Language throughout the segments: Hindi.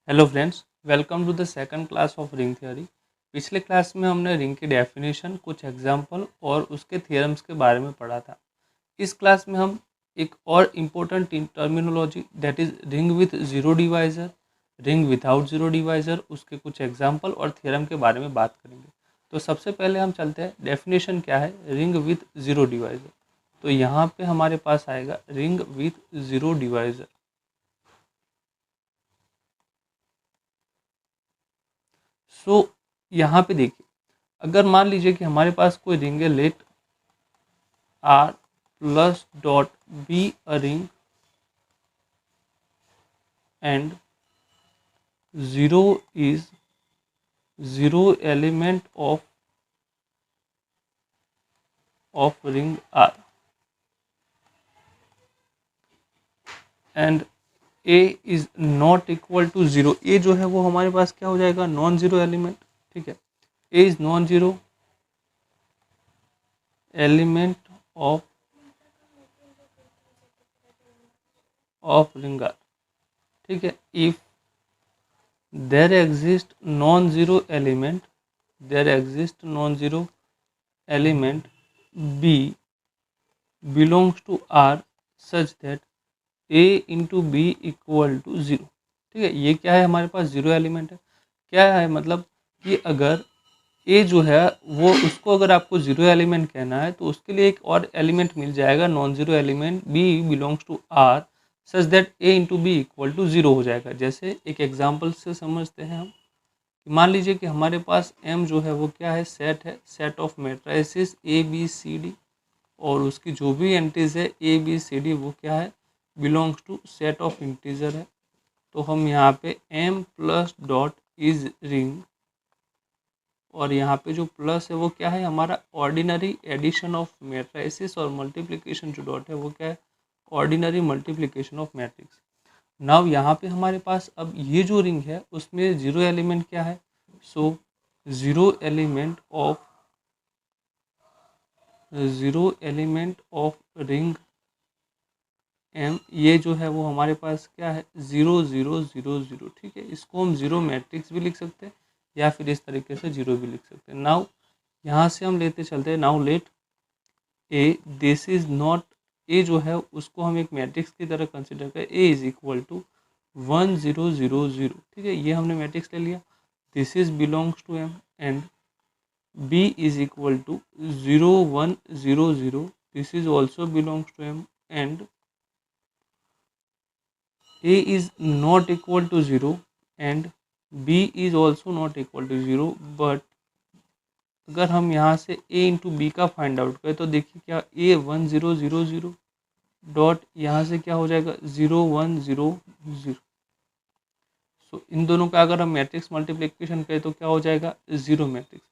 Hello friends, welcome to the second class of ring theory. पिछले क्लास में हमने रिंग की डेफिनेशन, कुछ एग्जांपल और उसके थ्योरम्स के बारे में पढ़ा था। इस क्लास में हम एक और important terminology that is ring with zero divisor, ring without zero divisor, उसके कुछ एग्जांपल और थ्योरम के बारे में बात करेंगे। तो सबसे पहले हम चलते हैं, डेफिनेशन क्या है रिंग विथ जीरो डिवाइजर। तो यहाँ पे हमारे पास आएगा रिंग विथ जीरो डिवाइजर। सो यहाँ पे देखिए, अगर मान लीजिए कि हमारे पास कोई रिंग है, let R plus dot be a ring and zero is zero element of ring R and a is not equal to zero. A जो है वो हमारे पास क्या हो जाएगा, नॉन जीरो एलिमेंट। ठीक है, a is non zero element of ring R. ठीक है, if there exist non-zero element there exist non-zero element b belongs to r such that a into b equal to zero. ठीक है, ये क्या है, हमारे पास ज़ीरो एलिमेंट है। क्या है मतलब कि अगर ए जो है वो, उसको अगर आपको ज़ीरो एलिमेंट कहना है तो उसके लिए एक और एलिमेंट मिल जाएगा, non zero element B belongs to R such that A into B equal to zero हो जाएगा। जैसे एक एग्जांपल से समझते हैं हम, मान लीजिए कि हमारे पास M जो है वो क्या है, सेट है, set of matrices A B C D, और उसकी जो भी एंट्रीज है ए बी सी डी वो क्या है, belongs to set of integer है। तो हम यहाँ पे M plus dot is ring, और यहाँ पे जो प्लस है वो क्या है, हमारा ऑर्डिनरी एडिशन ऑफ मैट्रिसेस, और मल्टीप्लिकेशन जो डॉट है वो क्या है, ordinary multiplication of matrix. Now यहाँ पे हमारे पास अब ये जो रिंग है उसमें जीरो एलिमेंट क्या है, so zero element of ring M, ये जो है वो हमारे पास क्या है, ज़ीरो ज़ीरो ज़ीरो ज़ीरो। ठीक है, इसको हम ज़ीरो मैट्रिक्स भी लिख सकते हैं या फिर इस तरीके से ज़ीरो भी लिख सकते हैं। नाउ यहाँ से हम लेते चलते हैं, now let a this is not, a जो है उसको हम एक मैट्रिक्स की तरह कंसिडर करें, ए इज इक्वल टू 1000। ठीक है, ये हमने मैट्रिक्स ले लिया। This is belongs to M and B is equal to 0100, this is also belongs to M and a is not equal to 0 and b is also not equal to 0। But अगर हम यहाँ से a इंटू बी का फाइंड आउट करें तो देखिए क्या, a 1000 डॉट यहाँ से क्या हो जाएगा, 0100। सो इन दोनों का अगर हम मैट्रिक्स मल्टीप्लिकेशन करें तो क्या हो जाएगा, zero matrix.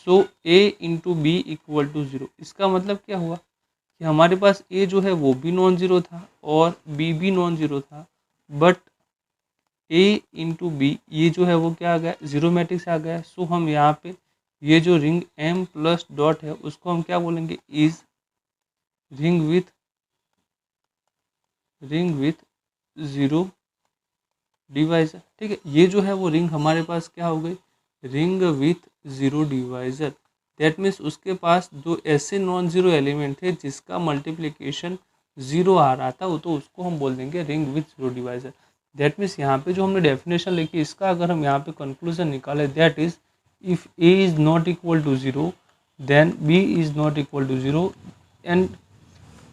So a into B equal to zero. इसका मतलब क्या हुआ कि हमारे पास a जो है वो भी नॉन ज़ीरो था और b भी नॉन ज़ीरो था, बट a इंटू बी ये जो है वो क्या आ गया, ज़ीरो मैट्रिक्स आ गया। सो हम यहाँ पे ये जो रिंग m प्लस डॉट है उसको हम क्या बोलेंगे, is ring with zero divisor. ठीक है, ये जो है वो रिंग हमारे पास क्या हो गई, ring with zero divisor. That means उसके पास जो ऐसे नॉन ज़ीरो एलिमेंट थे जिसका मल्टीप्लिकेशन ज़ीरो आ रहा था, वो तो उसको हम बोल देंगे ring with zero divisor. That means यहाँ पे जो हमने डेफिनेशन लिखी, इसका अगर हम यहाँ पे कंक्लूजन निकालें, that is if a is not equal to zero then b is not equal to zero, and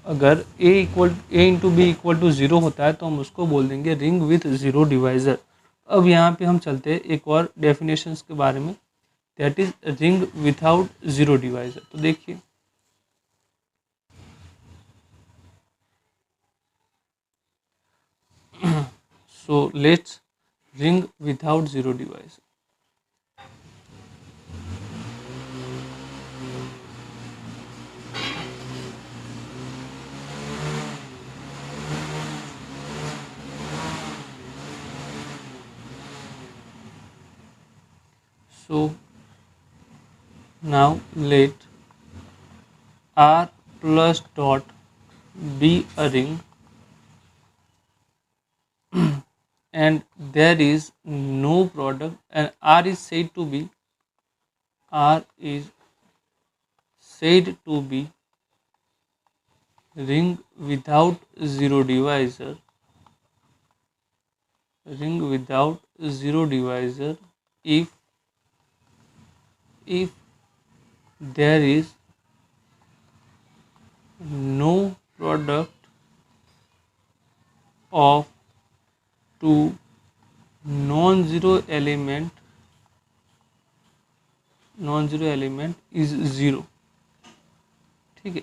अगर a into B equal to zero होता है तो हम उसको बोल देंगे रिंग विथ ज़ीरो डिवाइज़र। अब यहाँ पे हम चलते हैं एक और डेफिनेशंस के बारे में, that is ring without zero divisor. तो देखिए, so let's ring without zero divisor. So now let R plus dot be a ring and there is no product, and R is said to be ring without zero divisor, if there is no product of two non-zero element is zero। ठीक है,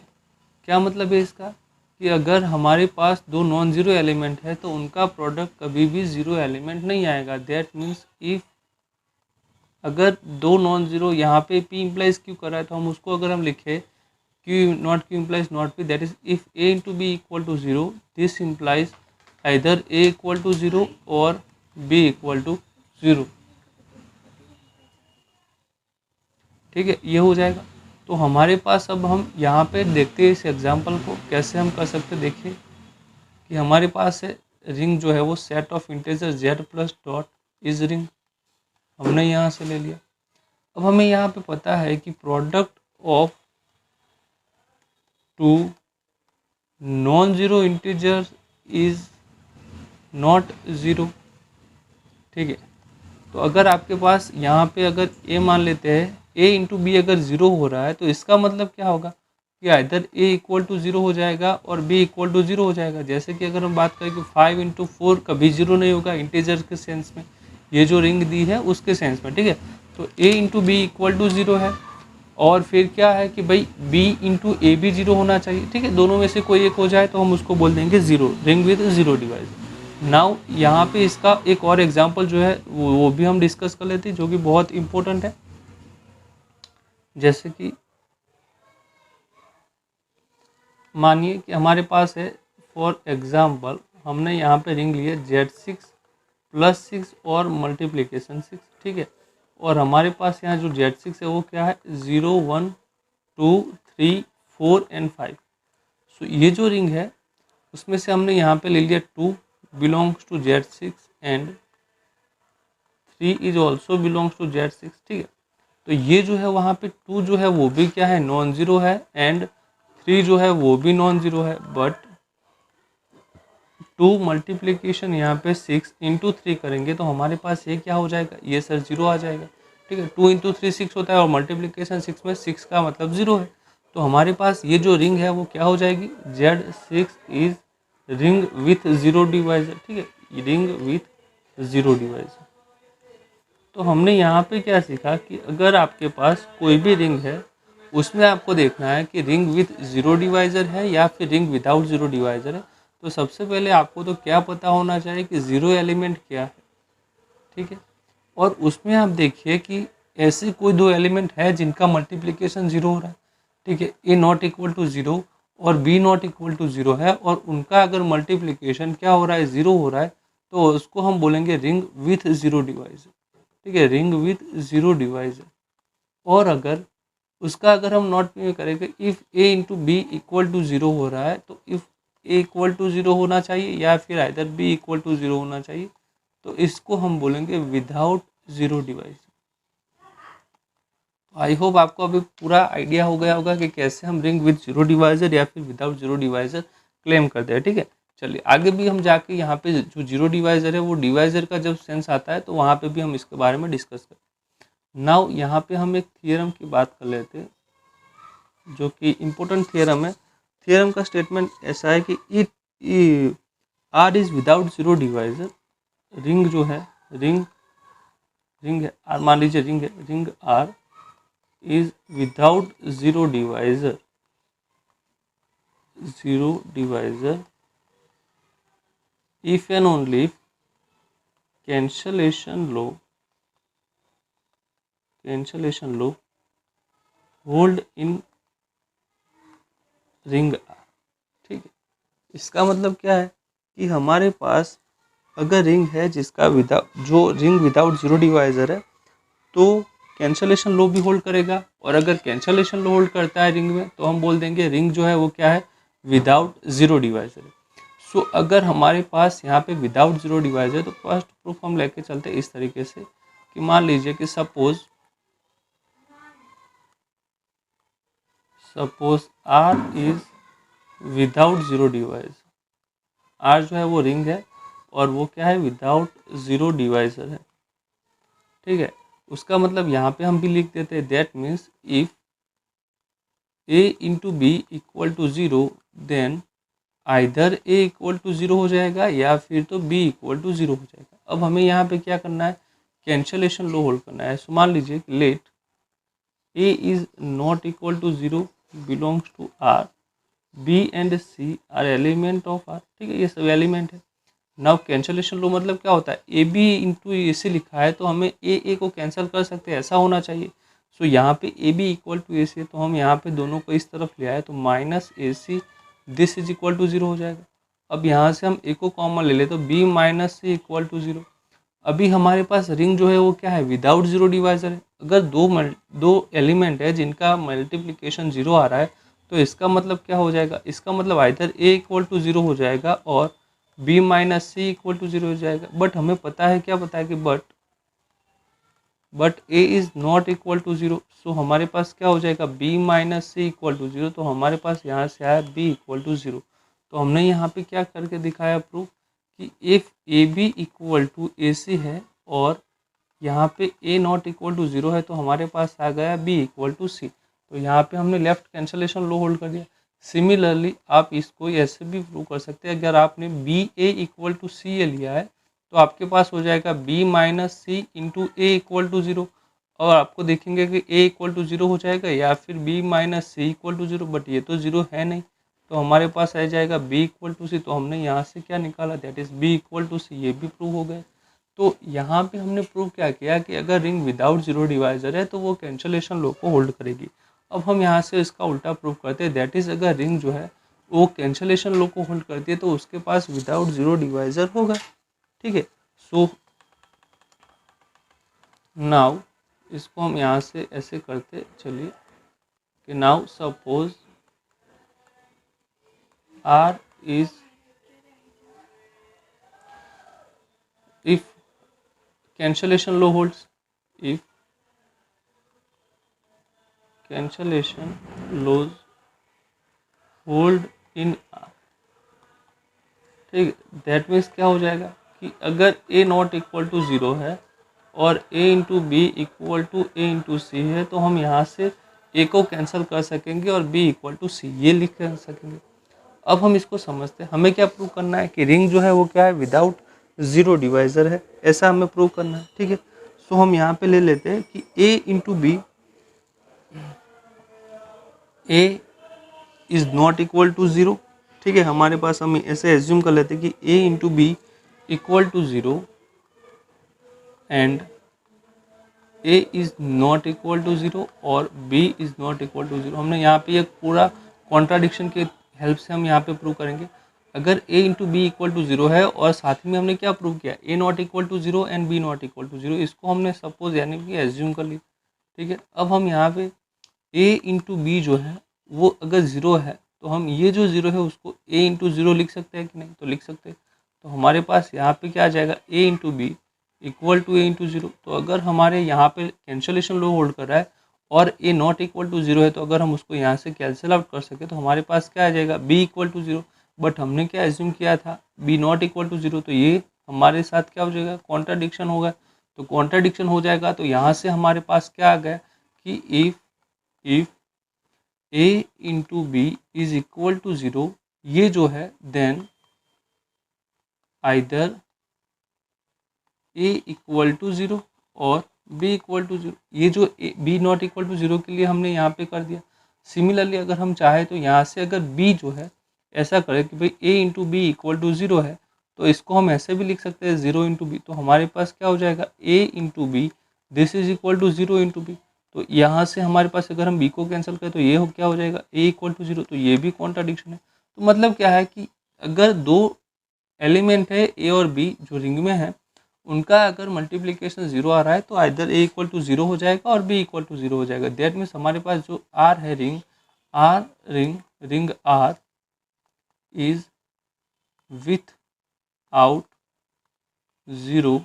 क्या मतलब है इसका कि अगर हमारे पास दो नॉन ज़ीरो एलिमेंट है तो उनका प्रोडक्ट कभी भी ज़ीरो एलिमेंट नहीं आएगा। दैट मीन्स इफ़ अगर दो नॉन ज़ीरो, यहाँ पे P इम्प्लाइज क्यू कर रहा है तो हम उसको अगर हम लिखे Q implies not P, that is if A into B equal to zero, this implies either A equal to zero और B इक्वल टू ज़ीरो। ठीक है, ये हो जाएगा। तो हमारे पास अब हम यहाँ पे देखते हैं इस एग्जांपल को कैसे हम कर सकते हैं। देखिए कि हमारे पास है रिंग जो है वो set of integer z plus dot is ring, हमने यहाँ से ले लिया। अब हमें यहाँ पे पता है कि product of two non zero integer is not zero. ठीक है, तो अगर आपके पास यहाँ पे अगर a मान लेते हैं, a इंटू बी अगर ज़ीरो हो रहा है तो इसका मतलब क्या होगा कि इधर a इक्वल टू ज़ीरो हो जाएगा और b इक्वल टू ज़ीरो हो जाएगा। जैसे कि अगर हम बात करें कि 5 इंटू 4 कभी ज़ीरो नहीं होगा इंटीजर के सेंस में, ये जो रिंग दी है उसके सेंस में। ठीक है, तो a into B equal to zero है और फिर क्या है कि भाई b इंटू ए भी ज़ीरो होना चाहिए। ठीक है, दोनों में से कोई एक हो जाए तो हम उसको बोल देंगे zero, ring with zero device. Now यहाँ पे इसका एक और एग्जांपल जो है वो भी हम डिस्कस कर लेते हैं, जो कि बहुत इम्पोर्टेंट है। जैसे कि मानिए कि हमारे पास है फॉर एग्जांपल हमने यहाँ पे रिंग ली है Z6 प्लस 6 और मल्टीप्लिकेशन 6। ठीक है, और हमारे पास यहाँ जो Z6 है वो क्या है 0 1 2 3 4 एंड 5। सो ये जो रिंग है उसमें से हमने यहाँ पे ले लिया 2 belongs to Z6 and 3 is also belongs to Z6। ठीक है, तो ये जो है वहाँ पे 2 जो है वो भी क्या है नॉन ज़ीरो है एंड 3 जो है वो भी नॉन ज़ीरो है, बट 2 मल्टीप्लिकेशन यहाँ पे 6 इंटू 3 करेंगे तो हमारे पास ये क्या हो जाएगा, ये सर ज़ीरो आ जाएगा। ठीक है, 2 इंटू 3 6 होता है और मल्टीप्लिकेशन 6 में 6 का मतलब ज़ीरो है। तो हमारे पास ये जो रिंग है वो क्या हो जाएगी, Z6 is ring with zero divisor. ठीक है, रिंग विथ ज़ीरो डिवाइजर। तो हमने यहाँ पे क्या सीखा कि अगर आपके पास कोई भी रिंग है उसमें आपको देखना है कि रिंग विथ ज़ीरो डिवाइज़र है या फिर रिंग विदाउट ज़ीरो डिवाइज़र है। तो सबसे पहले आपको तो क्या पता होना चाहिए कि ज़ीरो एलिमेंट क्या है। ठीक है, और उसमें आप देखिए कि ऐसे कोई दो एलिमेंट है जिनका मल्टीप्लिकेशन ज़ीरो हो रहा है। ठीक है, A not equal to zero और B not equal to zero है और उनका अगर मल्टीप्लिकेशन क्या हो रहा है ज़ीरो हो रहा है, तो उसको हम बोलेंगे रिंग विथ ज़ीरो डिवाइज़र। ठीक है, रिंग विथ ज़ीरो डिवाइजर। और अगर उसका अगर हम नॉट में करेंगे if A into B equal to zero हो रहा है तो if A equal to zero होना चाहिए या फिर either B equal to zero होना चाहिए, तो इसको हम बोलेंगे without zero divisor. I hope आपको अभी पूरा आइडिया हो गया होगा कि कैसे हम रिंग विथ ज़ीरो डिवाइजर या फिर विदाउट ज़ीरो डिवाइजर क्लेम करते हैं। ठीक है, चलिए आगे भी हम जाके यहाँ पे जो जीरो डिवाइज़र है वो डिवाइज़र का जब सेंस आता है तो वहाँ पे भी हम इसके बारे में डिस्कस करें। नाउ यहाँ पे हम एक थियरम की बात कर लेते हैं जो कि इम्पोर्टेंट थियरम है। थियरम का स्टेटमेंट ऐसा है कि it R is without zero divisor. Ring जो है रिंग है आर, मान लीजिए रिंग है, ring R is without zero divisor if and only if cancellation law hold in ring R. ठीक है, इसका मतलब क्या है कि हमारे पास अगर रिंग है जिसका जो रिंग विदाउट ज़ीरो डिवाइज़र है तो कैंसलेशन लो भी होल्ड करेगा, और अगर कैंसलेशन लो होल्ड करता है रिंग में तो हम बोल देंगे रिंग जो है वो क्या है विदाउट ज़ीरो डिवाइज़र है। सो अगर हमारे पास यहाँ पे विदाउट जीरो डिवाइजर, तो फर्स्ट प्रूफ हम लेके चलते इस तरीके से कि मान लीजिए कि suppose R is without zero divisor, R जो है वो रिंग है और वो क्या है, विदाउट जीरो डिवाइजर है, ठीक है। उसका मतलब यहाँ पे हम भी लिख देते हैं that means if A into B equal to zero, then either A equal to zero हो जाएगा या फिर तो B इक्वल टू ज़ीरो हो जाएगा। अब हमें यहाँ पे क्या करना है, कैंसलेशन लो होल्ड करना है। सो मान लीजिए let A is not equal to zero belongs to R, B and C are element of R, ठीक है, ये सब एलिमेंट है। नाउ कैंसलेशन लो मतलब क्या होता है, ए बी इंटू ए सी लिखा है तो हमें ए को कैंसिल कर सकते हैं, ऐसा होना चाहिए। सो यहाँ पे ए b equal to a c है तो हम यहाँ पे दोनों को इस तरफ ले आए तो minus A C this is equal to zero हो जाएगा। अब यहाँ से हम ए को कॉमन ले ले तो B minus C equal to zero. अभी हमारे पास रिंग जो है वो क्या है, विदाउट जीरो डिवाइजर है। अगर दो एलिमेंट है जिनका मल्टीप्लिकेशन जीरो आ रहा है तो इसका मतलब क्या हो जाएगा, इसका मतलब either A equal to zero हो जाएगा और B minus C equal to zero हो जाएगा। बट हमें पता है, क्या पता है कि but a is not equal to zero. So हमारे पास क्या हो जाएगा, B minus C equal to zero. तो हमारे पास यहाँ से आया बी इक्वल टू ज़ीरो। तो हमने यहाँ पे क्या करके दिखाया प्रूफ कि if a b equal to a c है और यहाँ पे a not equal to zero है तो हमारे पास आ गया बी इक्वल टू सी। तो यहाँ पे हमने लेफ्ट कैंसलेशन लो होल्ड कर दिया। सिमिलरली आप इसको ऐसे भी प्रूव कर सकते हैं, अगर आपने B A equal to C A लिया है तो आपके पास हो जाएगा B minus C into A equal to zero, और आपको देखेंगे कि ए इक्वल टू ज़ीरो हो जाएगा या फिर B minus C equal to zero, but ये तो ज़ीरो है नहीं तो हमारे पास आ जाएगा बी इक्वल टू सी। तो हमने यहाँ से क्या निकाला, that is b equal to c, ये भी प्रूव हो गया। तो यहाँ पे हमने प्रूव क्या किया कि अगर रिंग विदाउट जीरो डिवाइजर है तो वो कैंसलेशन लो को होल्ड करेगी। अब हम यहाँ से इसका उल्टा प्रूव करते हैं, दैट इज़ अगर रिंग जो है वो कैंसलेशन लो को होल्ड करती है तो उसके पास विदाउट जीरो डिवाइजर होगा, ठीक है। सो नाउ इसको हम यहाँ से ऐसे करते चलिए कि now suppose R is if cancellation law holds, if cancellation laws hold in R, ठीक है, दैट मीन्स क्या हो जाएगा कि अगर a not equal to zero है और a into B equal to A into c है तो हम यहाँ से a को कैंसिल कर सकेंगे और b इक्वल टू सी ये लिख कर सकेंगे। अब हम इसको समझते हैं, हमें क्या प्रूव करना है कि रिंग जो है वो क्या है, विदाउट ज़ीरो डिवाइजर है, ऐसा हमें प्रूव करना है, ठीक है। सो हम यहाँ पे ले लेते हैं कि a into B A is not equal to zero, ठीक है। हमारे पास हम ऐसे एज्यूम कर लेते हैं कि a into B equal to zero and a is not equal to zero और b is not equal to zero. हमने यहाँ पे एक पूरा कॉन्ट्राडिक्शन के हेल्प से हम यहाँ पे प्रूव करेंगे। अगर a into B equal to zero है और साथ में हमने क्या प्रूव किया, a not equal to zero and b not equal to zero, इसको हमने सपोज यानी कि एज्यूम कर लिया, ठीक है। अब हम यहाँ पे a इंटू बी जो है वो अगर ज़ीरो है तो हम ये जो ज़ीरो है उसको a इंटू ज़ीरो लिख सकते हैं कि नहीं, तो लिख सकते हैं। तो हमारे पास यहाँ पे क्या आ जाएगा, a into B equal to A into zero. तो अगर हमारे यहाँ पे कैंसलेशन लो होल्ड कर रहा है और ए नॉट इक्वल टू ज़ीरो है तो अगर हम उसको यहाँ से कैंसिल आउट कर सके तो हमारे पास क्या आ जाएगा, B equal to zero. But हमने क्या एज्यूम किया था, B not equal to zero, तो ये हमारे साथ क्या हो जाएगा, कॉन्ट्राडिक्शन होगा। तो कॉन्ट्राडिक्शन हो जाएगा तो यहाँ से हमारे पास क्या आ गया कि if A into B is equal to zero, ये जो है then either a equal to zero और b इक्वल टू ज़ीरो। ये जो b not equal to zero के लिए हमने यहाँ पे कर दिया। सिमिलरली अगर हम चाहें तो यहाँ से अगर b जो है ऐसा करें कि भाई a into B equal to zero है तो इसको हम ऐसे भी लिख सकते हैं ज़ीरो इंटू बी। तो हमारे पास क्या हो जाएगा, a into B this is equal to zero into B. तो यहाँ से हमारे पास अगर हम b को कैंसिल करें तो ये क्या हो जाएगा, a इक्वल टू ज़ीरो। तो ये भी कॉन्ट्राडिक्शन है। तो मतलब क्या है कि अगर दो एलिमेंट है a और b जो रिंग में है उनका अगर मल्टीप्लिकेशन ज़ीरो आ रहा है तो either a equal to zero हो जाएगा और b इक्वल टू ज़ीरो हो जाएगा। दैट मीन्स हमारे पास जो r है ring R is with out zero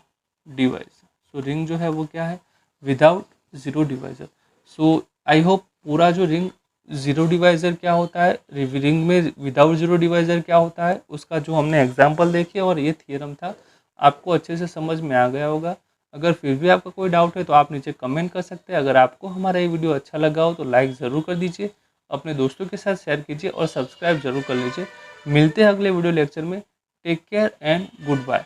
divisor. So ring जो है वो क्या है, without zero divisor. So I hope पूरा जो रिंग ज़ीरो डिवाइज़र क्या होता है, रिंग में विदाउट ज़ीरो डिवाइज़र क्या होता है, उसका जो हमने एग्जांपल देखी और ये थियरम था, आपको अच्छे से समझ में आ गया होगा। अगर फिर भी आपका कोई डाउट है तो आप नीचे कमेंट कर सकते हैं। अगर आपको हमारा ये वीडियो अच्छा लगा हो तो लाइक ज़रूर कर दीजिए, अपने दोस्तों के साथ शेयर कीजिए और सब्सक्राइब जरूर कर लीजिए। मिलते हैं अगले वीडियो लेक्चर में। Take care and good bye.